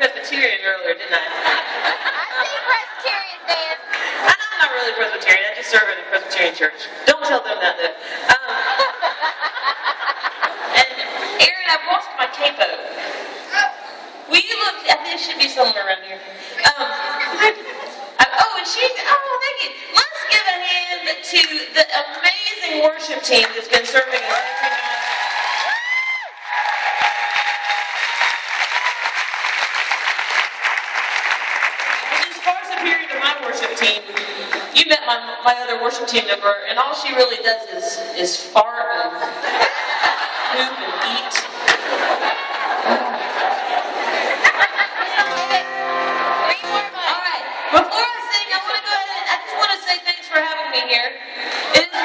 Presbyterian earlier, didn't I? I see Presbyterian dance. I'm not really Presbyterian. I just serve in a Presbyterian church. Don't tell them that, though. And Aaron, I've lost my capo. Will you look? I think it should be somewhere around here. And she's, thank you. Let's give a hand to the amazing worship team that's been serving us every night. Which is far superior to my worship team. You met my other worship team member, and all she really does is fart and poop and eat. Alright, before I sing, I want to go ahead and I just want to say thanks for having me here. It's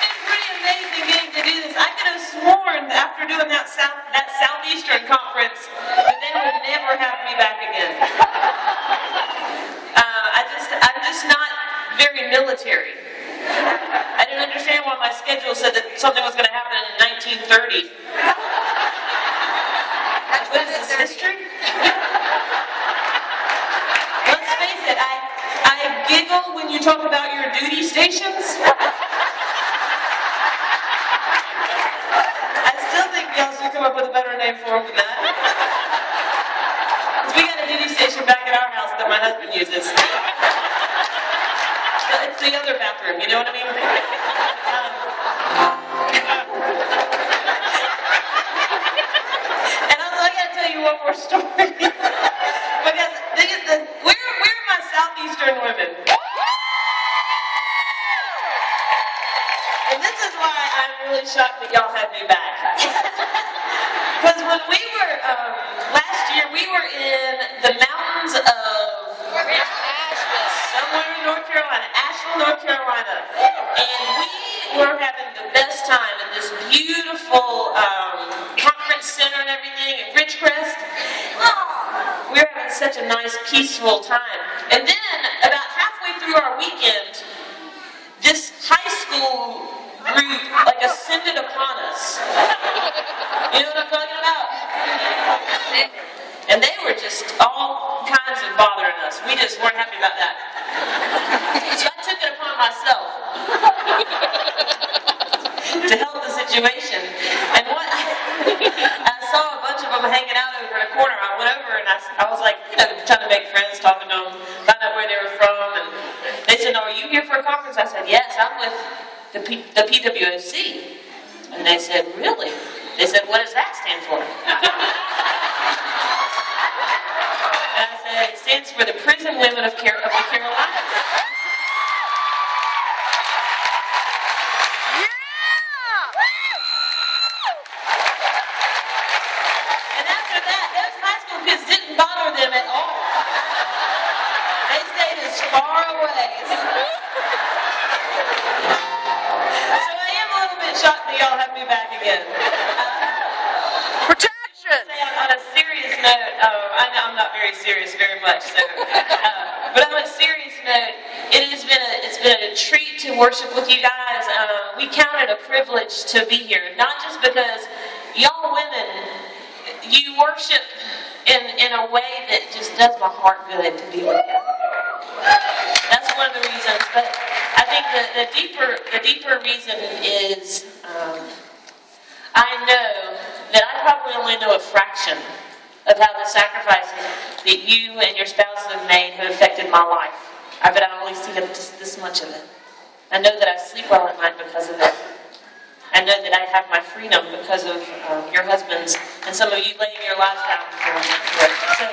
been pretty amazing getting to do this. I could have sworn after doing that Southeastern conference that they would never have me back again. I'm just not very military. I didn't understand why my schedule said that something was going to happen in 1930. What is this, history? Let's face it, I giggle when you talk about your duty stations. I still think y'all should come up with a better name for them than that. We got a duty station back at our house that my husband uses. It's the other bathroom, you know what I mean? And also, I gotta tell you one more story. Because we're my Southeastern women. And this is why I'm really shocked that y'all had me back. Because when we were, last year, we were in the mountains of somewhere in North Carolina, Asheville, North Carolina. And we were having the best time in this beautiful conference center and everything in Ridgecrest. We were having such a nice, peaceful time. And then, about halfway through our weekend, this high school group ascended upon us. You know what I'm talking about? And they were just all kinds of bothering us. We just weren't happy about that. So I took it upon myself to help the situation. And I saw a bunch of them hanging out over in a corner. I went over and I was like, trying to make friends, talking to them, find out where they were from. And they said, "No, are you here for a conference?" I said, "Yes, I'm with the PWFC." And they said, "Really?" They said, "What does that stand for?" And I said, "It stands for the Prison Women of the Carolinas." And after that, those high school kids didn't bother them at all. They stayed as far away. So I am a little bit shocked that y'all have me back again. Protection! On a serious note, I know I'm not very serious very much, so, but on a serious note, it's been a treat to worship with you guys. We count it a privilege to be here, not just because y'all women, you worship in a way that just does my heart good to be with you. That's one of the reasons, but I think the deeper reason is I know that I probably only know a fraction of how the sacrifices that you and your spouses have made have affected my life. But I only see just this much of it. I know that I sleep well at night because of it. I know that I have my freedom because of your husbands and some of you laying your lives down for it. So,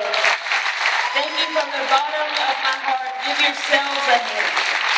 thank you from the bottom of my heart. Give yourselves a hand.